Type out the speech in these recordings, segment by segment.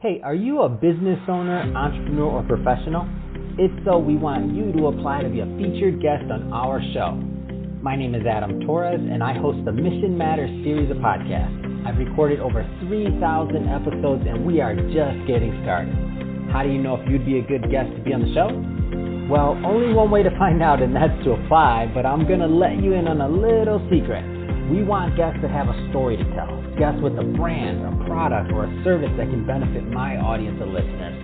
Hey, are you a business owner, entrepreneur, or professional? If so, we want you to apply to be a featured guest on our show. My name is Adam Torres, and I host the Mission Matters series of podcasts. I've recorded over 3,000 episodes, and we are just getting started. How do you know if you'd be a good guest to be on the show? Well, only one way to find out, and that's to apply, but I'm going to let you in on a little secret. We want guests that have a story to tell, guests with a brand, a product, or a service that can benefit my audience of listeners.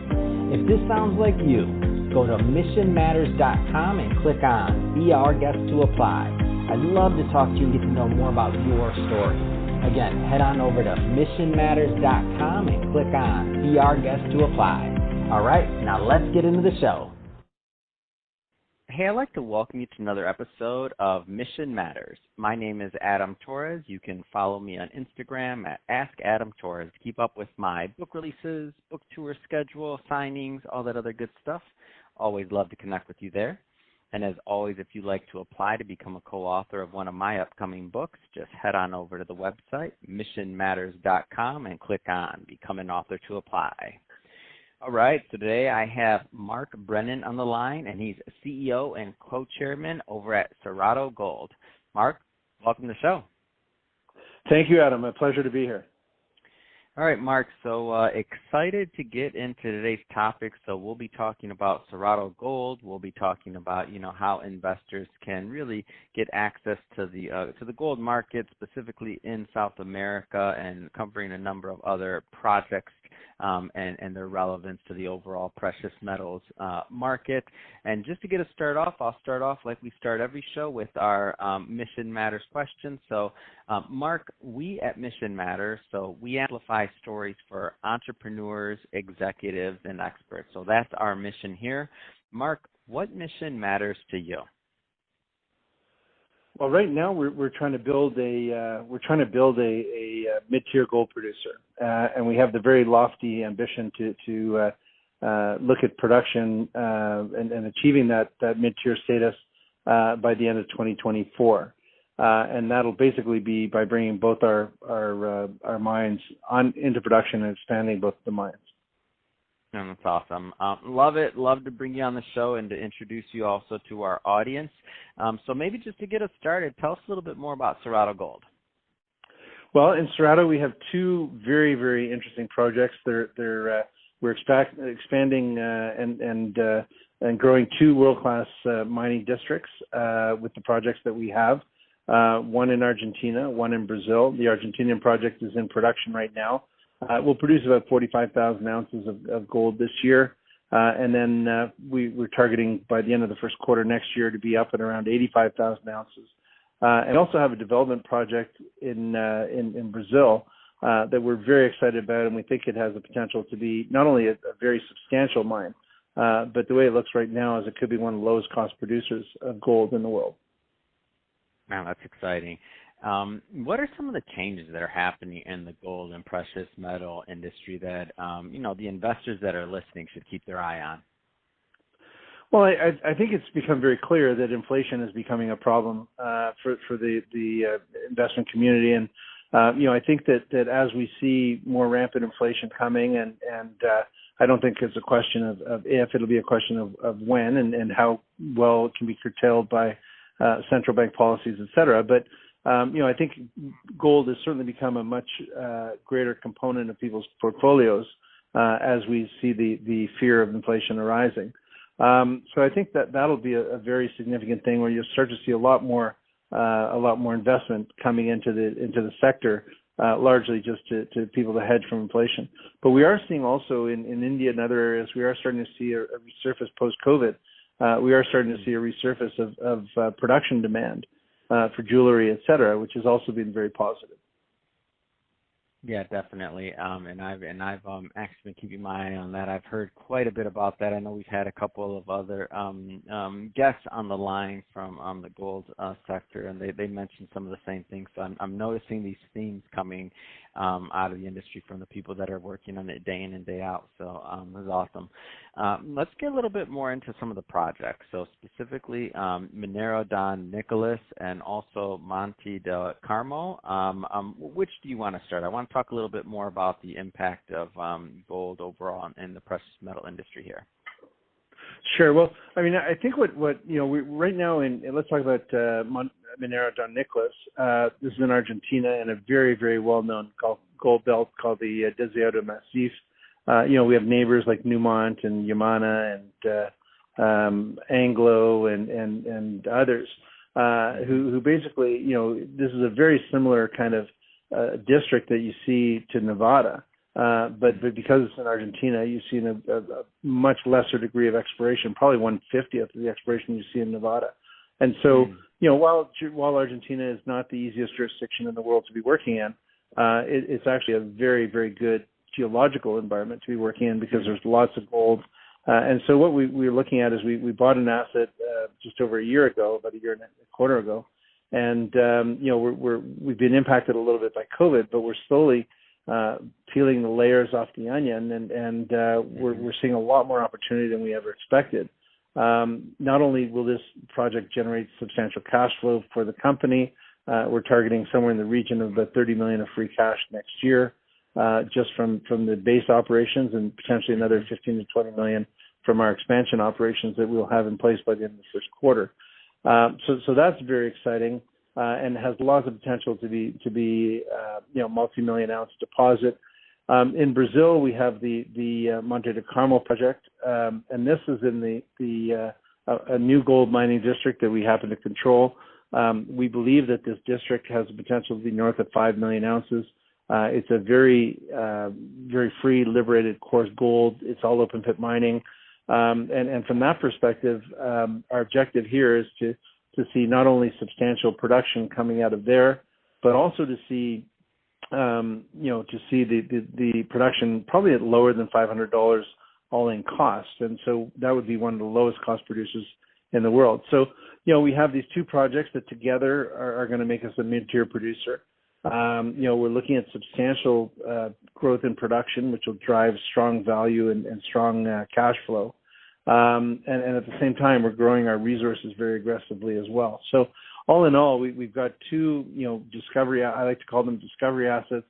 If this sounds like you, go to missionmatters.com and click on Be Our Guest to apply. I'd love to talk to you and get to know more about your story. Again, head on over to missionmatters.com and click on Be Our Guest to apply. All right, now let's get into the show. Hey, I'd like to welcome you to another episode of Mission Matters. My name is Adam Torres. You can follow me on Instagram at AskAdamTorres to keep up with my book releases, book tour schedule, signings, all that other good stuff. Always love to connect with you there. And as always, if you'd like to apply to become a co-author of one of my upcoming books, just head on over to the website, missionmatters.com, and click on Become an Author to apply. All right, so today I have Mark Brennan on the line, and he's CEO and co-chairman over at Cerrado Gold. Mark, welcome to the show. Thank you, Adam. A pleasure to be here. All right, Mark, so excited to get into today's topic. So we'll be talking about Cerrado Gold. We'll be talking about, how investors can really get access to the gold market, specifically in South America, and covering a number of other projects and their relevance to the overall precious metals market. And just to get us started off, I'll start off like we start every show with our Mission Matters question. So, Mark, we at Mission Matters, so we amplify stories for entrepreneurs, executives, and experts. So that's our mission here. Mark, what mission matters to you? Well, right now we're trying to build a mid-tier gold producer, and we have the very lofty ambition to look at production and achieving that mid-tier status by the end of 2024, and that'll basically be by bringing both our mines into production and expanding both the mines. And that's awesome. Love it. Love to bring you on the show and to introduce you also to our audience. So maybe just to get us started, tell us a little bit more about Cerrado Gold. Well, in Cerrado, we have two very, very interesting projects. We're expanding and growing two world-class mining districts with the projects that we have. One in Argentina, one in Brazil. The Argentinian project is in production right now. We'll produce about 45,000 ounces of gold this year, and then we're targeting by the end of the first quarter next year to be up at around 85,000 ounces. And also have a development project in Brazil that we're very excited about, and we think it has the potential to be not only a very substantial mine, but the way it looks right now is it could be one of the lowest cost producers of gold in the world. Wow, that's exciting. What are some of the changes that are happening in the gold and precious metal industry that, the investors that are listening should keep their eye on? Well, I think it's become very clear that inflation is becoming a problem for the investment community. And, I think that as we see more rampant inflation coming, and I don't think it's a question of if, it'll be a question of when and how well it can be curtailed by central bank policies, et cetera. But I think gold has certainly become a much greater component of people's portfolios as we see the fear of inflation arising. So I think that'll be a very significant thing where you'll start to see a lot more investment coming into the sector, largely just to people to hedge from inflation. But we are seeing also in India and other areas, we are starting to see a resurface post-COVID. We are starting to see a resurface of production demand for jewelry, et cetera, which has also been very positive. Yeah, definitely. And I've actually been keeping my eye on that. I've heard quite a bit about that. I know we've had a couple of other guests on the line from the gold sector, and they mentioned some of the same things. So I'm noticing these themes coming out of the industry from the people that are working on it day in and day out. So it was awesome. Let's get a little bit more into some of the projects. So specifically Minero Don Nicolas and also Monte del Carmo. Which do you want to start? I want to talk a little bit more about the impact of gold overall in the precious metal industry here. Sure. Well, I mean, I think what we right now let's talk about Minero Don Nicolas. This is in Argentina in a very, very well-known gold belt called the Desierto Massif. We have neighbors like Newmont and Yamana and Anglo and others who basically, this is a very similar kind of district that you see to Nevada. But because it's in Argentina, you see a much lesser degree of exploration, probably 1/50th of the exploration you see in Nevada. And so, while Argentina is not the easiest jurisdiction in the world to be working in, it's actually a very, very good geological environment to be working in because there's lots of gold. And so what we're looking at is we bought an asset just over a year ago, about a year and a quarter ago. And, we've been impacted a little bit by COVID, but we're slowly peeling the layers off the onion, and we're seeing a lot more opportunity than we ever expected. Not only will this project generate substantial cash flow for the company, we're targeting somewhere in the region of about $30 million of free cash next year, just from the base operations, and potentially another $15 to $20 million from our expansion operations that we'll have in place by the end of the first quarter. So that's very exciting. And has lots of potential to be multi-million ounce deposit. In Brazil, we have the Monte del Carmo project, and this is in a new gold mining district that we happen to control. We believe that this district has the potential to be north of 5 million ounces. It's a very, very free, liberated, coarse gold. It's all open pit mining, and from that perspective, our objective here is to see not only substantial production coming out of there, but also to see, the production probably at lower than $500 all-in cost. And so that would be one of the lowest cost producers in the world. So, we have these two projects that together are going to make us a mid-tier producer. We're looking at substantial growth in production, which will drive strong value and strong cash flow. And at the same time, we're growing our resources very aggressively as well. So all in all, we've got two, discovery, I like to call them discovery assets.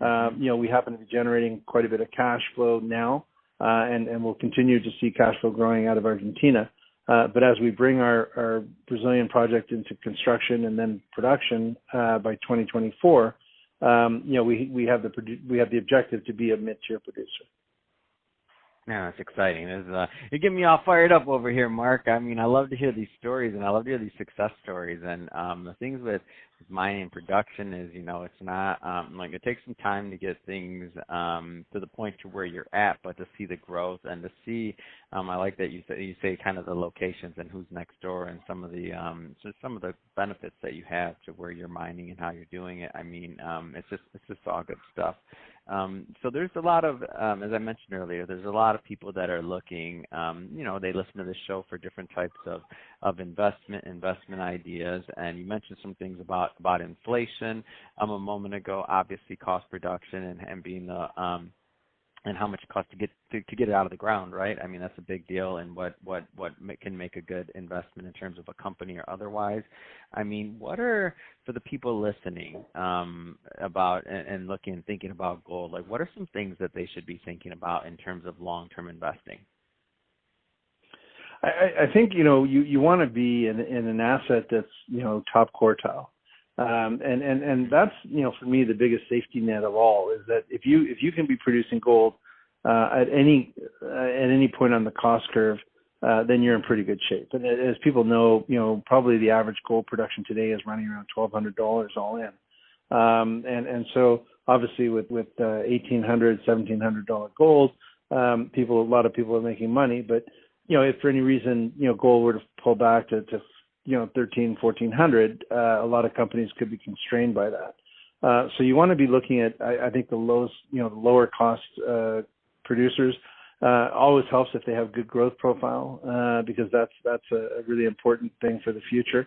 We happen to be generating quite a bit of cash flow now, and we'll continue to see cash flow growing out of Argentina. But as we bring our Brazilian project into construction and then production by 2024, we have the objective to be a mid-tier producer. Yeah, that's exciting. You're getting me all fired up over here, Mark. I mean, I love to hear these stories, and I love to hear these success stories. And the things with mining and production is, it's not it takes some time to get things to the point to where you're at, but to see the growth and to see, I like that you say kind of the locations and who's next door and some of the benefits that you have to where you're mining and how you're doing it. I mean, it's just all good stuff. So there's a lot of, as I mentioned earlier, there's a lot of people that are looking, they listen to this show for different types of investment ideas. And you mentioned some things about inflation a moment ago, obviously cost reduction and being the, and how much it costs to get it out of the ground, right? I mean, that's a big deal, and what can make a good investment in terms of a company or otherwise. I mean, what are, for the people listening about and looking and thinking about gold, like what are some things that they should be thinking about in terms of long-term investing? I think, you want to be in an asset that's, top quartile. And that's, for me, the biggest safety net of all is that if you can be producing gold at any point on the cost curve, then you're in pretty good shape. And as people know, probably the average gold production today is running around $1,200 all in. And so obviously with $1,800, $1,700 gold, a lot of people are making money. But if for any reason gold were to pull back to $1,300, $1,400, a lot of companies could be constrained by that. So you want to be looking at, I think, the lower cost producers. Always helps if they have good growth profile, because that's a really important thing for the future.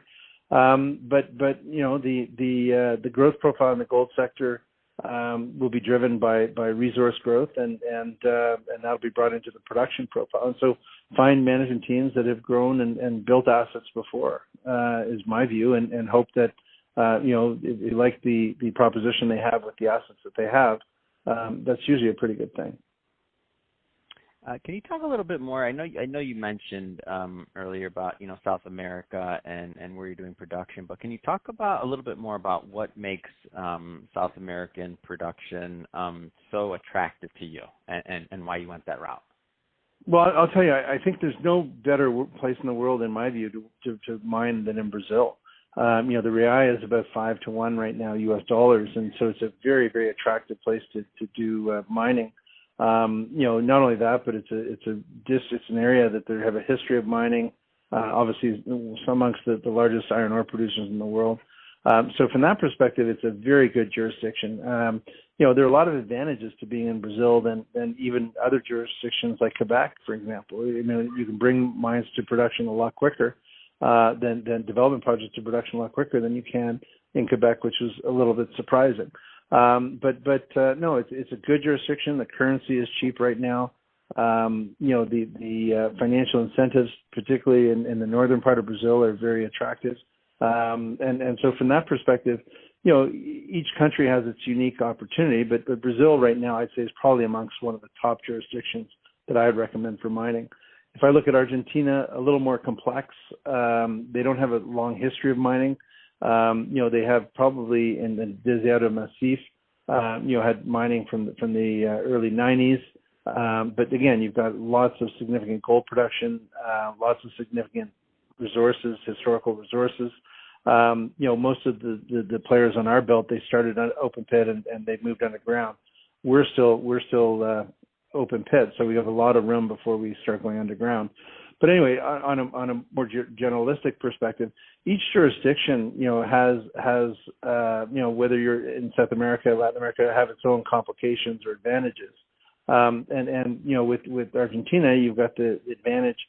But the growth profile in the gold sector will be driven by resource growth, and that'll be brought into the production profile. And so, find management teams that have grown and built assets before is my view, and hope that if you like the proposition they have with the assets that they have, that's usually a pretty good thing. Can you talk a little bit more? I know you mentioned earlier about South America and where you're doing production, but can you talk about a little bit more about what makes South American production so attractive to you, and why you went that route? Well, I'll tell you, I think there's no better place in the world, in my view, to mine than in Brazil. The real is about 5-to-1 right now, U.S. dollars, and so it's a very, very attractive place to do mining. Not only that, but it's an area that they have a history of mining. Obviously, amongst the largest iron ore producers in the world. So from that perspective, it's a very good jurisdiction. There are a lot of advantages to being in Brazil than even other jurisdictions like Quebec, for example. You can bring mines to production a lot quicker than development projects to production a lot quicker than you can in Quebec, which was a little bit surprising. No, it's a good jurisdiction. The currency is cheap right now. The financial incentives, particularly in the northern part of Brazil, are very attractive. And so from that perspective, each country has its unique opportunity, but Brazil right now, I'd say, is probably amongst one of the top jurisdictions that I'd recommend for mining. If I look at Argentina, a little more complex. They don't have a long history of mining. They have probably in the Cerrado Massif, had mining from the early 90s. But again, you've got lots of significant gold production, lots of significant resources, historical resources. Most of the players on our belt, they started on open pit and they've moved underground. We're still open pit, so we have a lot of room before we start going underground. But anyway, on a more generalistic perspective, each jurisdiction, has whether you're in South America, Latin America, have its own complications or advantages. With Argentina, you've got the advantage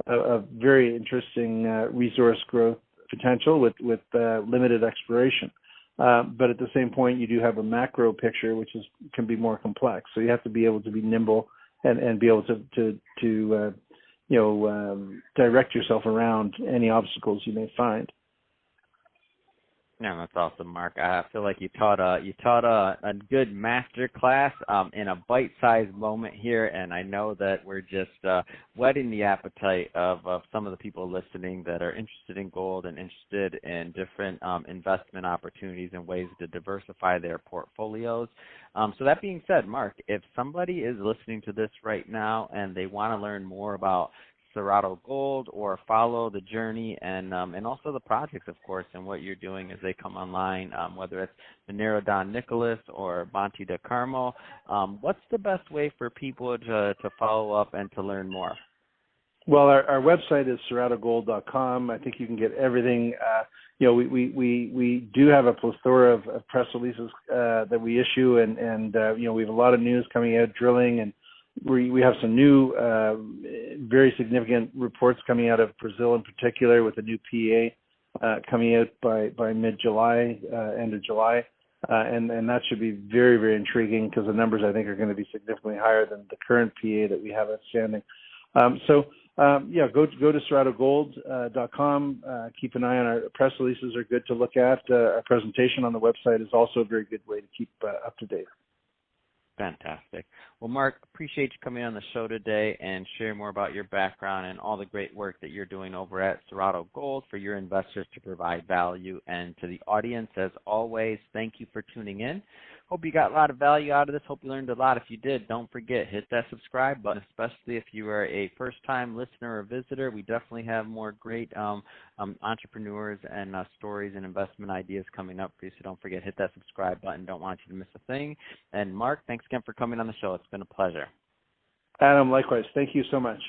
of very interesting resource growth potential with limited exploration. But at the same point, you do have a macro picture, which can be more complex. So you have to be able to be nimble and be able to direct yourself around any obstacles you may find. Yeah, that's awesome, Mark. I feel like you taught a good master class in a bite-sized moment here, and I know that we're just whetting the appetite of some of the people listening that are interested in gold and interested in different investment opportunities and ways to diversify their portfolios. So that being said, Mark, if somebody is listening to this right now and they want to learn more about Cerrado Gold or follow the journey and also the projects, of course, and what you're doing as they come online, whether it's Minero Don Nicolas or Monte de Carmo, what's the best way for people to follow up and to learn more? Well, our website is cerradogold.com. I think you can get everything. We do have a plethora of press releases that we issue, and we have a lot of news coming out, drilling, and we have some new, very significant reports coming out of Brazil in particular, with a new PEA coming out by mid-July, end of July. And that should be very, very intriguing, because the numbers, I think, are going to be significantly higher than the current PEA that we have outstanding. Go to cerradogold.com. Keep an eye on our press releases, are good to look at. Our presentation on the website is also a very good way to keep up to date. Fantastic. Well, Mark, appreciate you coming on the show today and sharing more about your background and all the great work that you're doing over at Cerrado Gold for your investors to provide value. And to the audience, as always, thank you for tuning in. Hope you got a lot of value out of this. Hope you learned a lot. If you did, don't forget, hit that subscribe button, especially if you are a first-time listener or visitor. We definitely have more great entrepreneurs and stories and investment ideas coming up for you, so don't forget, hit that subscribe button. Don't want you to miss a thing. And Mark, thanks again for coming on the show. It's been a pleasure. Adam, likewise. Thank you so much.